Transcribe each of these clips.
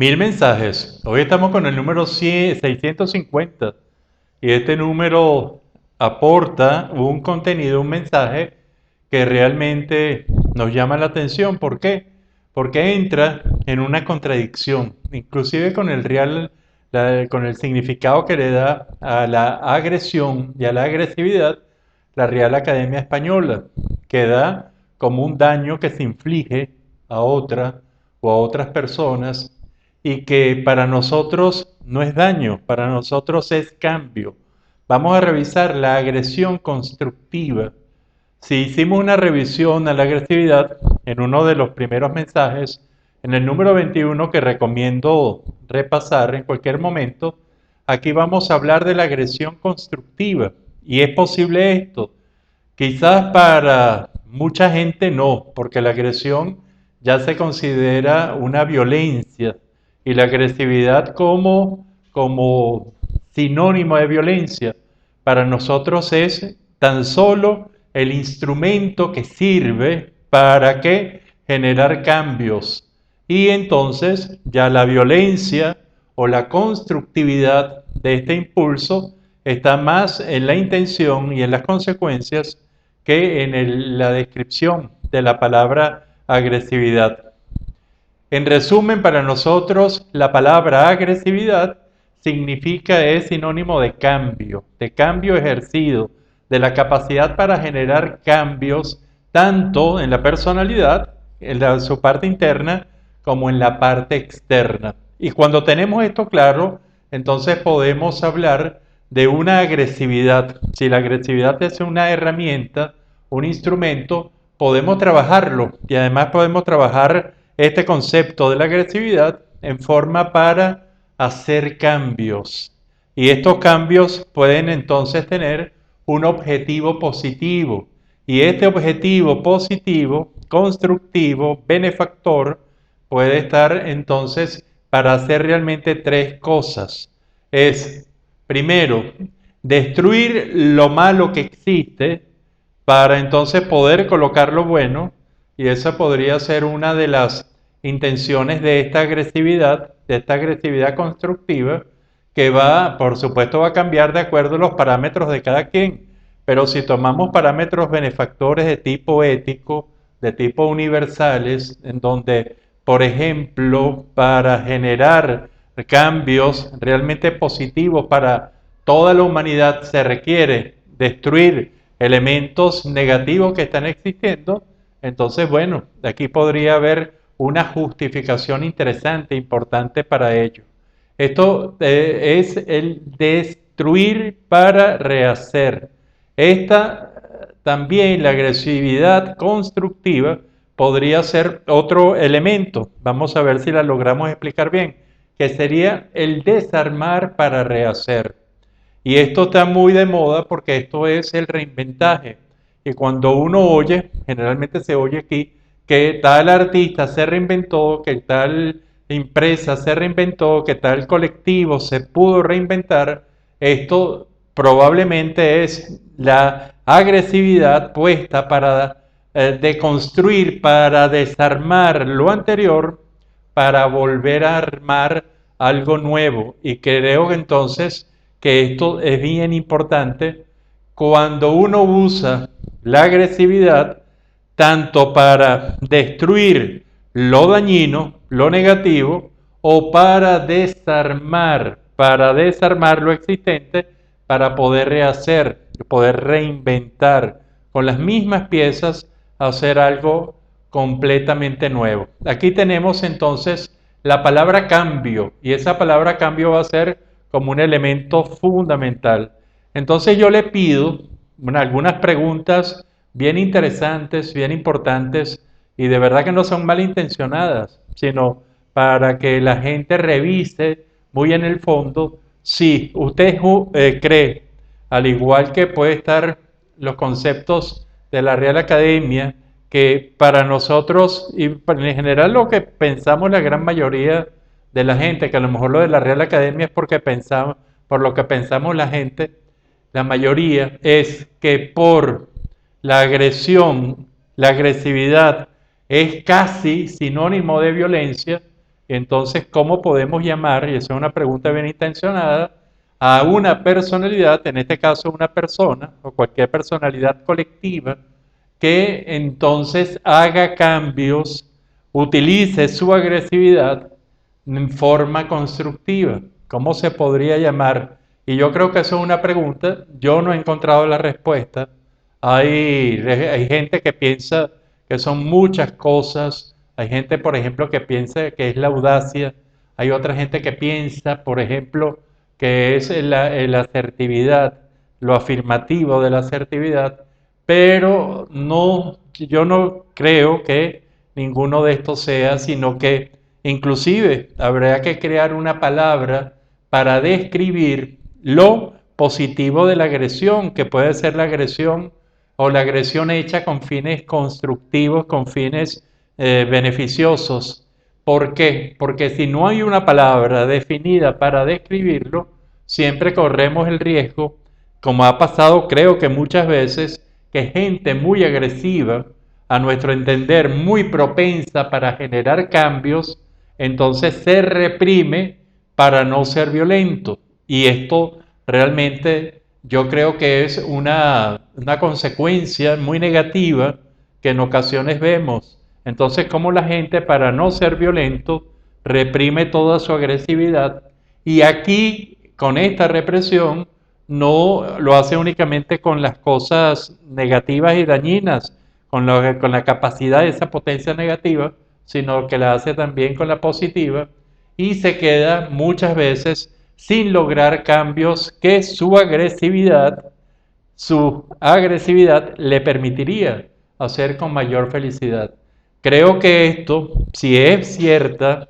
Mil mensajes. Hoy estamos con el número 650 y este número aporta un contenido, un mensaje que realmente nos llama la atención. ¿Por qué? Porque entra en una contradicción, inclusive con con el significado que le da a la agresión y a la agresividad la Real Academia Española, que da como un daño que se inflige a otra o a otras personas y que para nosotros no es daño, para nosotros es cambio. Vamos a revisar la agresión constructiva. Si hicimos una revisión a la agresividad en uno de los primeros mensajes, en el número 21 que recomiendo repasar en cualquier momento, aquí vamos a hablar de la agresión constructiva. Y es posible esto. Quizás para mucha gente no, porque la agresión ya se considera una violencia y la agresividad como sinónimo de violencia para nosotros es tan solo el instrumento que sirve para que generar cambios. Y entonces ya la violencia o la constructividad de este impulso está más en la intención y en las consecuencias que en la descripción de la palabra agresividad. En resumen, para nosotros la palabra agresividad es sinónimo de cambio ejercido, de la capacidad para generar cambios tanto en la personalidad, su parte interna, como en la parte externa. Y cuando tenemos esto claro, entonces podemos hablar de una agresividad. Si la agresividad es una herramienta, un instrumento, podemos trabajarlo y además podemos trabajar este concepto de la agresividad en forma para hacer cambios. Y estos cambios pueden entonces tener un objetivo positivo. Y este objetivo positivo, constructivo, benefactor, puede estar entonces para hacer realmente tres cosas. Es, primero, destruir lo malo que existe para entonces poder colocar lo bueno, y esa podría ser una de las intenciones de esta agresividad constructiva, que va, por supuesto, va a cambiar de acuerdo a los parámetros de cada quien, pero si tomamos parámetros benefactores de tipo ético, de tipo universales, en donde, por ejemplo, para generar cambios realmente positivos para toda la humanidad se requiere destruir elementos negativos que están existiendo, entonces, bueno, aquí podría haber una justificación interesante, importante para ello. Esto es el destruir para rehacer. Esta también, la agresividad constructiva, podría ser otro elemento. Vamos a ver si la logramos explicar bien, que sería el desarmar para rehacer. Y esto está muy de moda porque esto es el reinventaje. Y cuando uno oye, generalmente se oye aquí, que tal artista se reinventó, que tal empresa se reinventó, que tal colectivo se pudo reinventar, esto probablemente es la agresividad puesta para deconstruir, para desarmar lo anterior, para volver a armar algo nuevo. Y creo entonces que esto es bien importante cuando uno usa la agresividad tanto para destruir lo dañino, lo negativo, o para desarmar lo existente, para poder rehacer, poder reinventar con las mismas piezas, hacer algo completamente nuevo. Aquí tenemos entonces la palabra cambio, y esa palabra cambio va a ser como un elemento fundamental. Entonces yo le pido algunas preguntas bien interesantes, bien importantes, y de verdad que no son malintencionadas, sino para que la gente revise muy en el fondo si usted cree, al igual que puede estar los conceptos de la Real Academia, que para nosotros y en general lo que pensamos la gran mayoría de la gente, que a lo mejor lo de la Real Academia es porque pensamos, por lo que pensamos la gente, la mayoría es que por la agresión, la agresividad es casi sinónimo de violencia, Entonces, ¿cómo podemos llamar, y esa es una pregunta bien intencionada, a una personalidad, en este caso una persona o cualquier personalidad colectiva, que entonces haga cambios, utilice su agresividad en forma constructiva? ¿Cómo se podría llamar? Y yo creo que eso es una pregunta, yo no he encontrado la respuesta. Hay gente que piensa que son muchas cosas, hay gente, por ejemplo, que piensa que es la audacia, hay otra gente que piensa, por ejemplo, que es la asertividad, lo afirmativo de la asertividad, pero no, yo no creo que ninguno de estos sea, sino que inclusive habría que crear una palabra para describir lo positivo de la agresión, que puede ser la agresión o la agresión hecha con fines constructivos, con fines beneficiosos. ¿Por qué? Porque si no hay una palabra definida para describirlo, siempre corremos el riesgo, como ha pasado creo que muchas veces, que gente muy agresiva, a nuestro entender muy propensa para generar cambios, entonces se reprime para no ser violento. Y esto realmente yo creo que es una consecuencia muy negativa que en ocasiones vemos. Entonces, como la gente para no ser violento reprime toda su agresividad, y aquí con esta represión no lo hace únicamente con las cosas negativas y dañinas, con la capacidad de esa potencia negativa, sino que la hace también con la positiva, y se queda muchas veces sin lograr cambios que su agresividad le permitiría hacer con mayor felicidad. Creo que esto, si es cierta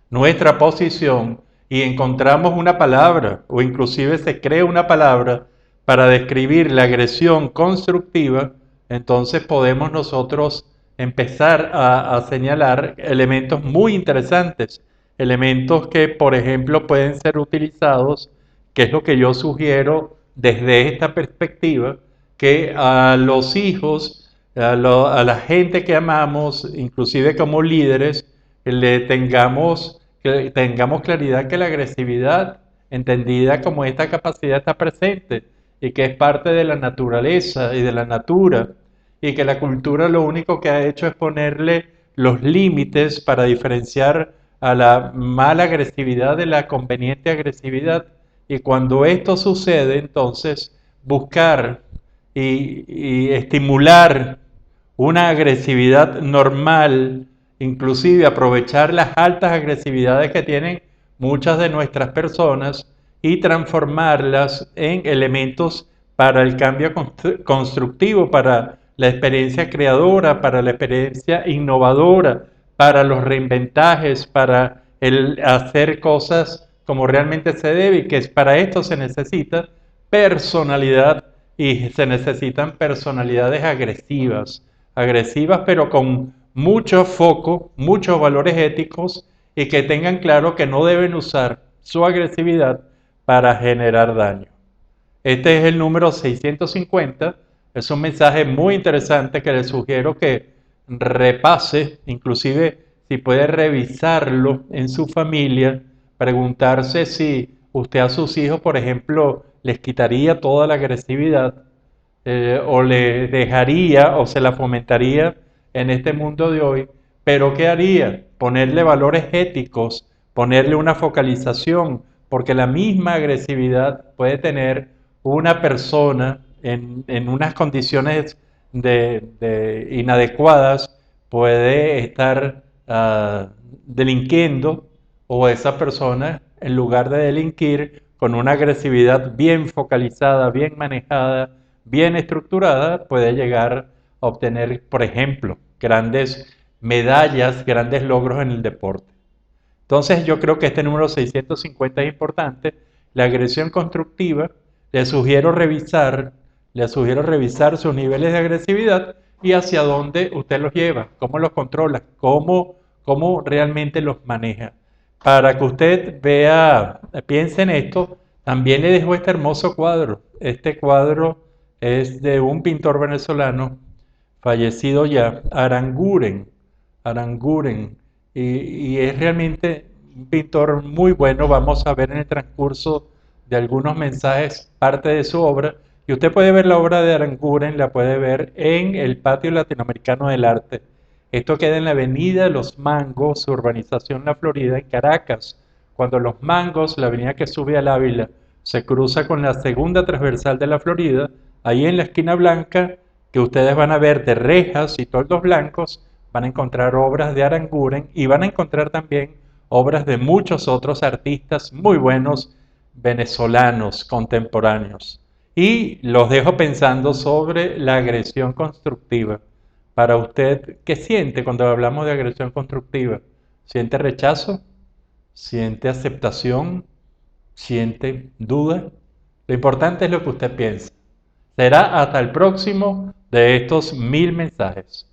nuestra posición y encontramos una palabra o inclusive se crea una palabra para describir la agresión constructiva, entonces podemos nosotros empezar a señalar elementos muy interesantes, elementos que, por ejemplo, pueden ser utilizados, que es lo que yo sugiero desde esta perspectiva, que a los hijos, a la gente que amamos, inclusive como líderes, que tengamos claridad que la agresividad, entendida como esta capacidad, está presente y que es parte de la naturaleza y de la natura, y que la cultura lo único que ha hecho es ponerle los límites para diferenciar a la mala agresividad de la conveniente agresividad. Y cuando esto sucede, entonces buscar y estimular una agresividad normal, inclusive aprovechar las altas agresividades que tienen muchas de nuestras personas y transformarlas en elementos para el cambio constructivo, para la experiencia creadora, para la experiencia innovadora, para los reinventajes, para el hacer cosas como realmente se debe, y que para esto se necesita personalidad, y se necesitan personalidades agresivas, agresivas pero con mucho foco, muchos valores éticos, y que tengan claro que no deben usar su agresividad para generar daño. Este es el número 650, es un mensaje muy interesante que les sugiero que repase, inclusive si puede revisarlo en su familia, preguntarse si usted a sus hijos, por ejemplo, les quitaría toda la agresividad, o le dejaría o se la fomentaría en este mundo de hoy, pero ¿qué haría? Ponerle valores éticos, ponerle una focalización, porque la misma agresividad puede tener una persona en unas condiciones inadecuadas, puede estar delinquiendo, o esa persona, en lugar de delinquir, con una agresividad bien focalizada, bien manejada, bien estructurada, puede llegar a obtener, por ejemplo, grandes medallas, grandes logros en el deporte. Entonces yo creo que este número 650 es importante. La agresión constructiva, le sugiero revisar, le sugiero revisar sus niveles de agresividad y hacia dónde usted los lleva, cómo los controla, cómo realmente los maneja. Para que usted vea, piense en esto, también le dejo este hermoso cuadro. Este cuadro es de un pintor venezolano, fallecido ya, Aranguren. Aranguren, y es realmente un pintor muy bueno. Vamos a ver en el transcurso de algunos mensajes parte de su obra. Y usted puede ver la obra de Aranguren, la puede ver en el Patio Latinoamericano del Arte. Esto queda en la avenida Los Mangos, urbanización La Florida, en Caracas. Cuando Los Mangos, la avenida que sube al Ávila, se cruza con la segunda transversal de La Florida, ahí en la esquina blanca, que ustedes van a ver de rejas y toldos blancos, van a encontrar obras de Aranguren y van a encontrar también obras de muchos otros artistas muy buenos venezolanos contemporáneos. Y los dejo pensando sobre la agresión constructiva. Para usted, ¿qué siente cuando hablamos de agresión constructiva? ¿Siente rechazo? ¿Siente aceptación? ¿Siente duda? Lo importante es lo que usted piensa. Será hasta el próximo de estos 1000 mensajes.